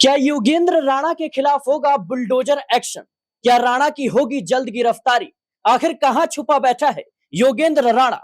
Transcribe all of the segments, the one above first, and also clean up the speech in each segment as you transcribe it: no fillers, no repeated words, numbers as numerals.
क्या योगेंद्र राणा के खिलाफ होगा बुलडोजर एक्शन? क्या राणा की होगी जल्द गिरफ्तारी? आखिर कहां छुपा बैठा है योगेंद्र राणा?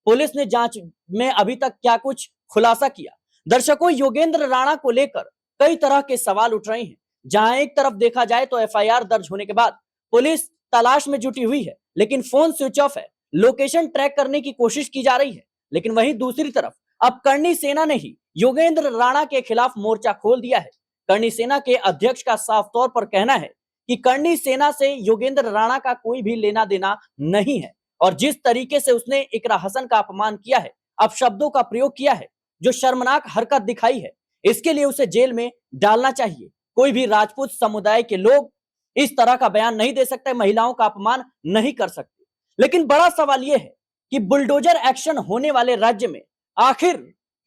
पुलिस ने जांच में अभी तक क्या कुछ खुलासा किया? दर्शकों, योगेंद्र राणा को लेकर कई तरह के सवाल उठ रहे हैं। जहां एक तरफ देखा जाए तो एफआईआर दर्ज होने के बाद पुलिस तलाश में जुटी हुई है, लेकिन फोन स्विच ऑफ है। लोकेशन ट्रैक करने की कोशिश की जा रही है, लेकिन वहीं दूसरी तरफ अब करणी सेना ने ही योगेंद्र राणा के खिलाफ मोर्चा खोल दिया है। करणी सेना के अध्यक्ष का साफ तौर पर कहना है कि करणी सेना से योगेंद्र राणा का कोई भी लेना देना नहीं है, और जिस तरीके से उसने इकरा हसन का अपमान किया है, अपशब्दों का प्रयोग किया है, जो शर्मनाक हरकत दिखाई है, इसके लिए उसे जेल में डालना चाहिए। कोई भी राजपूत समुदाय के लोग इस तरह का बयान नहीं दे सकते, महिलाओं का अपमान नहीं कर सकते। लेकिन बड़ा सवाल यह है कि बुलडोजर एक्शन होने वाले राज्य में आखिर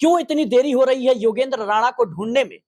क्यों इतनी देरी हो रही है योगेंद्र राणा को ढूंढने में?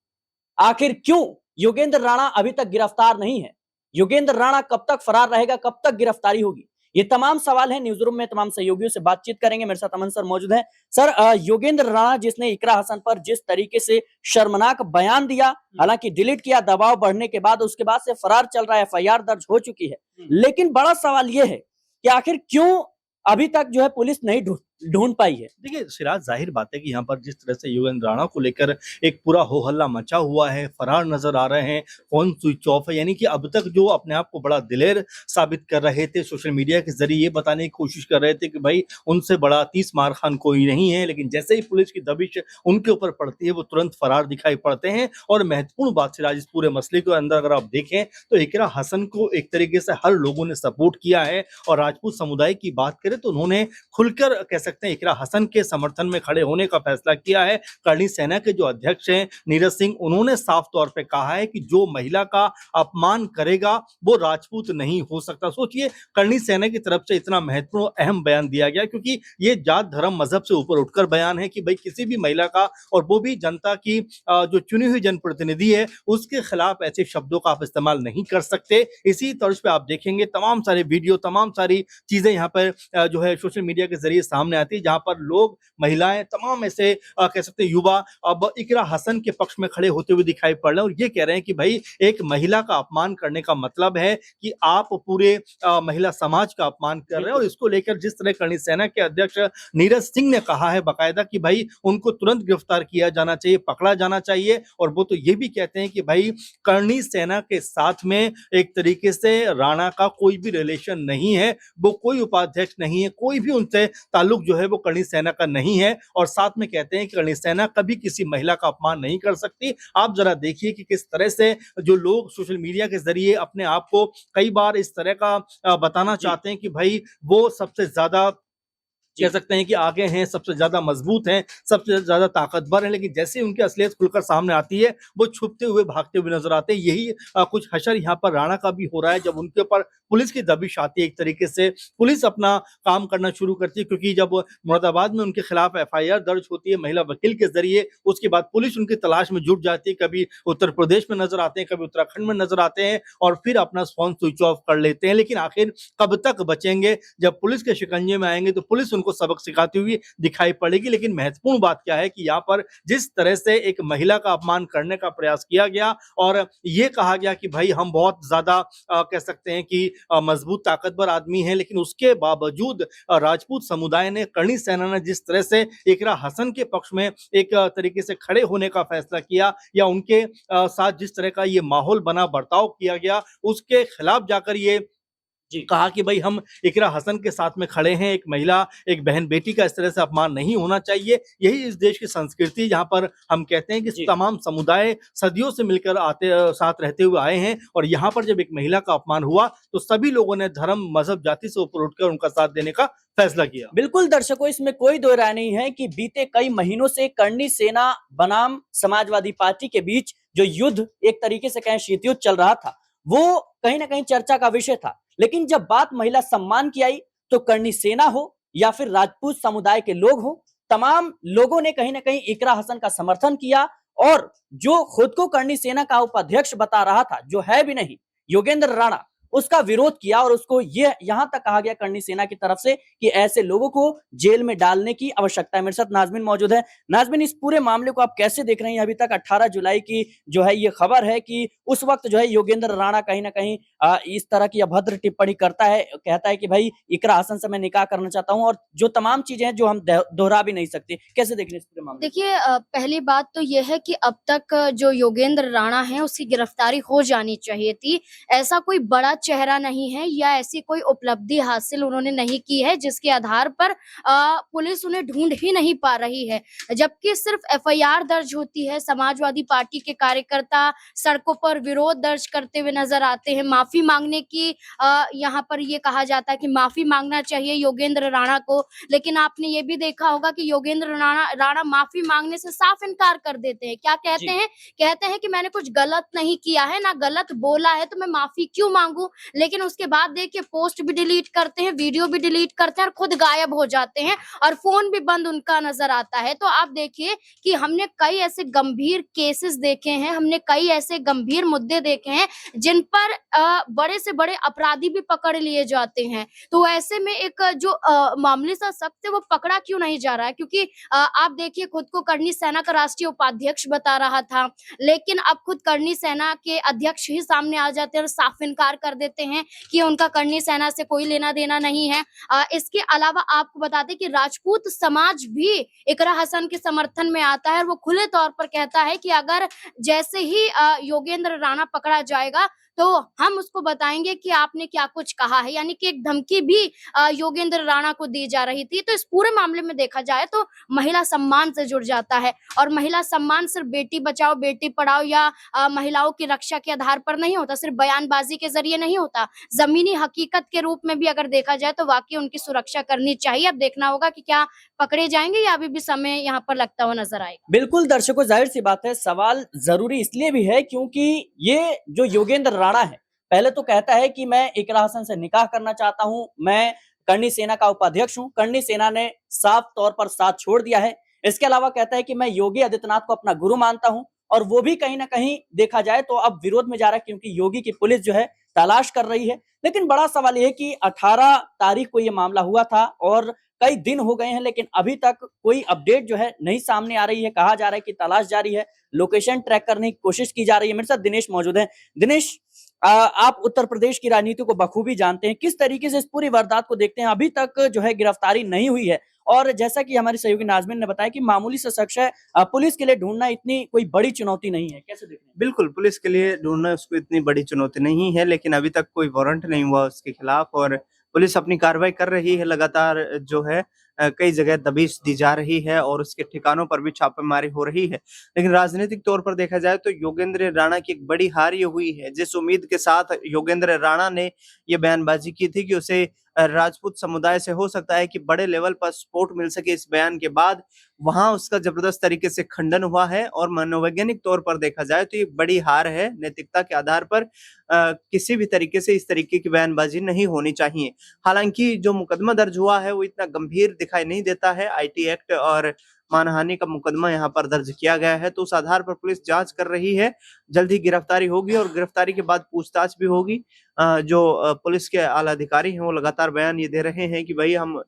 आखिर क्यों योगेंद्र राणा अभी तक गिरफ्तार नहीं है? योगेंद्र राणा कब तक फरार रहेगा? कब तक गिरफ्तारी होगी? ये तमाम सवाल हैं। न्यूज रूम में तमाम सहयोगियों से बातचीत करेंगे। मेरे साथ अमन सर मौजूद हैं। सर, योगेंद्र राणा जिसने इकरा हसन पर जिस तरीके से शर्मनाक बयान दिया, हालांकि डिलीट किया दबाव बढ़ने के बाद, उसके बाद से फरार चल रहा है, एफआईआर दर्ज हो चुकी है, लेकिन बड़ा सवाल यह है कि आखिर क्यों अभी तक जो है पुलिस नहीं ढूंढ पाई है? देखिए सिराज, जाहिर बात है कि यहाँ पर जिस तरह से योगेंद्र राणा को लेकर एक पूरा हो हल्ला मचा हुआ है, फरार नजर आ रहे हैं, फोन स्विच ऑफ है, यानी कि अब तक जो अपने आप को बड़ा दिलेर साबित कर रहे थे, सोशल मीडिया के जरिए ये बताने की कोशिश कर रहे थे कि भाई उनसे बड़ा 30 मार खान कोई नहीं है, लेकिन जैसे ही पुलिस की दबिश उनके ऊपर पड़ती है वो तुरंत फरार दिखाई पड़ते हैं। और महत्वपूर्ण बात सिराज, इस पूरे मसले के अंदर अगर आप देखें तो इकरा हसन को एक तरीके से हर लोगों ने सपोर्ट किया है, और राजपूत समुदाय की बात करें तो उन्होंने खुलकर कह सकते हैं इकरा हसन के समर्थन में खड़े होने का फैसला किया है। करणी सेना के जो अध्यक्ष हैं नीरज सिंह, उन्होंने साफ तौर पे कहा है कि जो महिला का अपमान करेगा वो राजपूत नहीं हो सकता। सोचिए, करणी सेना की तरफ से इतना महत्वपूर्ण अहम बयान दिया गया, क्योंकि ये जात धर्म मजहब से ऊपर उठकर बयान है कि भाई किसी भी महिला का, और वो भी जनता की जो चुनी हुई जनप्रतिनिधि है, उसके खिलाफ ऐसे शब्दों का आप इस्तेमाल नहीं कर सकते। इसी तर्ज पे आप देखेंगे तमाम सारे वीडियो, तमाम सारी चीजें यहाँ पर जो है सोशल मीडिया के जरिए सामने आती है, जहां पर लोग, महिलाएं, तमाम ऐसे कह सकते हैं युवा अब इकरा हसन के पक्ष में खड़े होते हुए दिखाई पड़ रहे हैं, और ये कह रहे हैं कि भाई एक महिला का अपमान करने का मतलब है कि आप पूरे महिला समाज का अपमान कर रहे हैं। और इसको लेकर जिस तरह करणी सेना के अध्यक्ष नीरज सिंह ने कहा है बाकायदा कि भाई उनको तुरंत गिरफ्तार किया जाना चाहिए, पकड़ा जाना चाहिए। और वो तो ये भी कहते हैं कि भाई करणी सेना के साथ में एक तरीके से राणा का कोई भी रिलेशन नहीं है, वो कोई उपाध्यक्ष नहीं है, कोई भी उनसे ताल्लुक जो है वो करणी सेना का नहीं है। और साथ में कहते हैं कि करणी सेना कभी किसी महिला का अपमान नहीं कर सकती। आप जरा देखिए कि किस तरह से जो लोग सोशल मीडिया के जरिए अपने आप को कई बार इस तरह का बताना चाहते हैं कि भाई वो सबसे ज्यादा कह सकते हैं कि आगे हैं, सबसे ज्यादा मजबूत हैं, सबसे ज्यादा ताकतवर हैं, लेकिन जैसे ही उनकी असलियत खुलकर सामने आती है वो छुपते हुए, भागते हुए नजर आते हैं। यही कुछ हशर यहाँ पर राणा का भी हो रहा है, जब उनके ऊपर पुलिस की दबिश आती है। एक तरीके से पुलिस अपना काम करना शुरू करती है, क्योंकि जब मुरादाबाद में उनके खिलाफ एफआईआर दर्ज होती है महिला वकील के जरिए, उसके बाद पुलिस उनकी तलाश में जुट जाती है। कभी उत्तर प्रदेश में नजर आते हैं, कभी उत्तराखंड में नजर आते हैं, और फिर अपना फोन स्विच ऑफ कर लेते हैं। लेकिन आखिर कब तक बचेंगे? जब पुलिस के शिकंजे में आएंगे तो पुलिस उनको सबक सिखाती हुई दिखाई पड़ेगी। लेकिन महत्वपूर्ण बात क्या है कि यहाँ पर जिस तरह से एक महिला का अपमान करने का प्रयास किया गया, और ये कहा गया कि भाई हम बहुत ज्यादा कह सकते हैं कि मजबूत ताकतवर आदमी हैं, लेकिन उसके बावजूद राजपूत समुदाय ने, करणी सेना ने जिस तरह से इकरा हसन के पक्ष में एक तरीके से खड़े होने का फैसला किया, या उनके साथ जिस तरह का ये माहौल बना, बर्ताव किया गया, उसके खिलाफ जाकर ये कहा कि भाई हम इकरा हसन के साथ में खड़े हैं, एक महिला, एक बहन बेटी का इस तरह से अपमान नहीं होना चाहिए। यही इस देश की संस्कृति, जहां पर हम कहते हैं कि तमाम समुदाय सदियों से मिलकर आते साथ रहते हुए आए हैं, और यहाँ पर जब एक महिला का अपमान हुआ तो सभी लोगों ने धर्म, मजहब, जाति से ऊपर उठकर उनका साथ देने का फैसला किया। बिल्कुल दर्शकों, इसमें कोई दो राय नहीं है कि बीते कई महीनों से करणी सेना बनाम समाजवादी पार्टी के बीच जो युद्ध, एक तरीके से कहें शीत युद्ध चल रहा था, वो कहीं ना कहीं चर्चा का विषय था। लेकिन जब बात महिला सम्मान की आई तो करणी सेना हो या फिर राजपूत समुदाय के लोग हो, तमाम लोगों ने कहीं ना कहीं इकरा हसन का समर्थन किया। और जो खुद को करणी सेना का उपाध्यक्ष बता रहा था, जो है भी नहीं, योगेंद्र राणा, उसका विरोध किया और उसको ये यहां तक कहा गया करणी सेना की तरफ से कि ऐसे लोगों को जेल में डालने की आवश्यकता है। मेरे साथ नाजमिन मौजूद है। नाजमिन, इस पूरे मामले को आप कैसे देख रहे हैं? अभी तक 18 जुलाई की जो है ये खबर है कि उस वक्त जो है योगेंद्र राणा कहीं ना कहीं इस तरह की अभद्र टिप्पणी करता है, कहता है कि भाई इकरा हसन से मैं निकाह करना चाहता हूं और जो तमाम चीजें हैं जो हम दोहरा भी नहीं सकते। कैसे देख रहे हैं इस पूरे मामले? देखिए, पहली बात तो यह है कि अब तक जो योगेंद्र राणा है उसकी गिरफ्तारी हो जानी चाहिए थी। ऐसा कोई बड़ा चेहरा नहीं है या ऐसी कोई उपलब्धि हासिल उन्होंने नहीं की है जिसके आधार पर पुलिस उन्हें ढूंढ ही नहीं पा रही है। जबकि सिर्फ एफआईआर दर्ज होती है, समाजवादी पार्टी के कार्यकर्ता सड़कों पर विरोध दर्ज करते हुए नजर आते हैं। माफी मांगने की यहाँ पर ये कहा जाता है कि माफी मांगना चाहिए योगेंद्र राणा को, लेकिन आपने ये भी देखा होगा कि योगेंद्र राणा माफी मांगने से साफ इनकार कर देते हैं। क्या कहते हैं? कहते हैं कि मैंने कुछ गलत नहीं किया है, ना गलत बोला है, तो मैं माफी क्यों मांगू। लेकिन उसके बाद देखिए पोस्ट भी डिलीट करते हैं, वीडियो भी डिलीट करते हैं और खुद गायब हो जाते हैं और फोन भी बंद उनका नजर आता है। तो आप देखिए कि हमने कई ऐसे गंभीर केसेस देखे हैं, हमने कई ऐसे गंभीर मुद्दे देखे हैं जिन पर बड़े से बड़े अपराधी भी पकड़ लिए जाते हैं। तो ऐसे में एक जो मामूली सा शख्स है वो पकड़ा क्यों नहीं जा रहा है? क्योंकि आप देखिए खुद को करणी सेना का राष्ट्रीय उपाध्यक्ष बता रहा था, लेकिन अब खुद करणी सेना के अध्यक्ष ही सामने आ जाते हैं और साफ इनकार कर देते हैं कि उनका करणी सेना से कोई लेना देना नहीं है। इसके अलावा आपको बता दें कि राजपूत समाज भी इकरा हसन के समर्थन में आता है और वो खुले तौर पर कहता है कि अगर जैसे ही योगेंद्र राणा पकड़ा जाएगा तो हम उसको बताएंगे कि आपने क्या कुछ कहा है। यानी कि एक धमकी भी योगेंद्र राणा को दी जा रही थी। तो इस पूरे मामले में देखा जाए तो महिला सम्मान से जुड़ जाता है और महिला सम्मान सिर्फ बेटी बचाओ बेटी पढ़ाओ या महिलाओं की रक्षा के आधार पर नहीं होता, सिर्फ बयानबाजी के जरिए नहीं होता। जमीनी हकीकत के रूप में भी अगर देखा जाए तो वाकई उनकी सुरक्षा करनी चाहिए। अब देखना होगा कि क्या पकड़े जाएंगे या अभी भी समय यहाँ पर लगता हुआ नजर आएगा। बिल्कुल दर्शकों, जाहिर सी बात है सवाल जरूरी इसलिए भी है क्योंकि ये जो योगेंद्र राणा है पहले तो कहता है कि मैं इकरा हसन से निकाह करना चाहता हूं, मैं करणी सेना का उपाध्यक्ष हूं। करणी सेना ने साफ तौर पर साथ छोड़ दिया है। इसके अलावा कहता है कि मैं योगी आदित्यनाथ को अपना गुरु मानता हूं और वो भी कहीं ना कहीं देखा जाए तो अब विरोध में जा रहा है क्योंकि योगी की पुलिस जो है तलाश कर रही है। लेकिन बड़ा सवाल यह है कि 18 तारीख को यह मामला हुआ था और कई दिन हो गए हैं लेकिन अभी तक कोई अपडेट जो है नहीं सामने आ रही है। कहा जा रहा है कि तलाश जारी है, लोकेशन ट्रैक करने की कोशिश की जा रही है। मेरे साथ दिनेश मौजूद है। दिनेश, आप उत्तर प्रदेश की राजनीति को बखूबी जानते हैं, किस तरीके से इस पूरी वारदात को देखते हैं? अभी तक जो है गिरफ्तारी नहीं हुई है और जैसा कि हमारी सहयोगी नाजमिन ने बताया कि मामूली सा शख्स है, पुलिस के लिए ढूंढना इतनी कोई बड़ी चुनौती नहीं है। कैसे देखते हैं? बिल्कुल, पुलिस के लिए ढूँढना उसको इतनी बड़ी चुनौती नहीं है, लेकिन अभी तक कोई वारंट नहीं हुआ उसके खिलाफ और पुलिस अपनी कार्रवाई कर रही है। लगातार जो है कई जगह दबिश दी जा रही है और उसके ठिकानों पर भी छापेमारी हो रही है। लेकिन राजनीतिक तौर पर देखा जाए तो योगेंद्र राणा की एक बड़ी हार ये हुई है। जिस उम्मीद के साथ योगेंद्र राणा ने ये बयानबाजी की थी कि उसे राजपूत समुदाय से हो सकता है कि बड़े लेवल पर सपोर्ट मिल सके इस बयान के बाद, वहां उसका जबरदस्त तरीके से खंडन हुआ है और मनोवैज्ञानिक तौर पर देखा जाए तो ये बड़ी हार है। नैतिकता के आधार पर किसी भी तरीके से इस तरीके की बयानबाजी नहीं होनी चाहिए। हालांकि जो मुकदमा दर्ज हुआ है वो इतना गंभीर दिखाई नहीं देता है। आईटी एक्ट और मानहानि का मुकदमा यहाँ पर दर्ज किया गया है, तो उस आधार पर पुलिस जांच कर रही है। जल्द ही गिरफ्तारी होगी और गिरफ्तारी के बाद पूछताछ भी होगी। जो पुलिस के आला अधिकारी हैं वो लगातार बयान ये दे रहे हैं कि भाई हम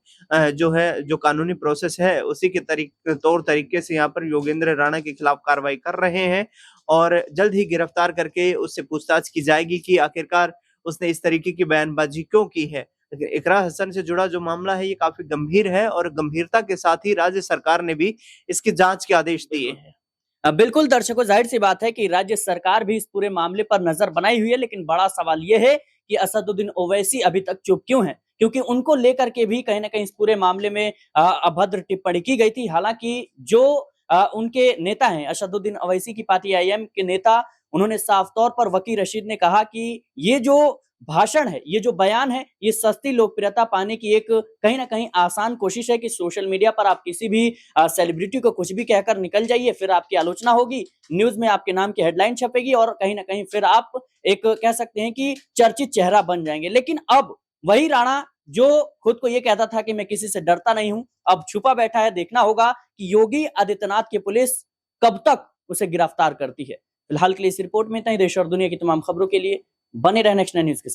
जो कानूनी प्रोसेस है उसी के तौर तरीके से यहाँ पर योगेंद्र राणा के खिलाफ कार्रवाई कर रहे हैं और जल्द ही गिरफ्तार करके उससे पूछताछ की जाएगी कि आखिरकार उसने इस तरीके की बयानबाजी क्यों की है। इकरा हसन से जुड़ा जो मामला है ये काफी गंभीर है और गंभीरता के साथ ही राज्य सरकार ने भी इसकी जांच के आदेश दिए हैं। बिल्कुल दर्शकों, जाहिर सी बात है कि राज्य सरकार भी इस पूरे मामले पर नजर बनाई हुई है, लेकिन बड़ा सवाल यह है कि असदुद्दीन ओवैसी अभी तक चुप क्यों है? क्योंकि उनको लेकर के भी कहीं ना कहीं इस पूरे मामले में अभद्र टिप्पणी की गई थी। हालांकि जो उनके नेता हैं, असदुद्दीन ओवैसी की पार्टी आईएम के नेता, उन्होंने साफ तौर पर वकील रशीद ने कहा कि ये जो भाषण है, ये जो बयान है, ये सस्ती लोकप्रियता पाने की एक कहीं ना कहीं आसान कोशिश है कि सोशल मीडिया पर आप किसी भी सेलिब्रिटी को कुछ भी कहकर निकल जाइए, फिर आपकी आलोचना होगी, न्यूज में आपके नाम की हेडलाइन छपेगी और कहीं ना कहीं फिर आप एक कह सकते हैं कि चर्चित चेहरा बन जाएंगे। लेकिन अब वही राणा जो खुद को ये कहता था कि मैं किसी से डरता नहीं हूं, अब छुपा बैठा है। देखना होगा कि योगी आदित्यनाथ की पुलिस कब तक उसे गिरफ्तार करती है। फिलहाल के लिए इस रिपोर्ट में इतना ही। देश और दुनिया की तमाम खबरों के लिए बने रहने नेक्स्ट 9 न्यूज के साथ।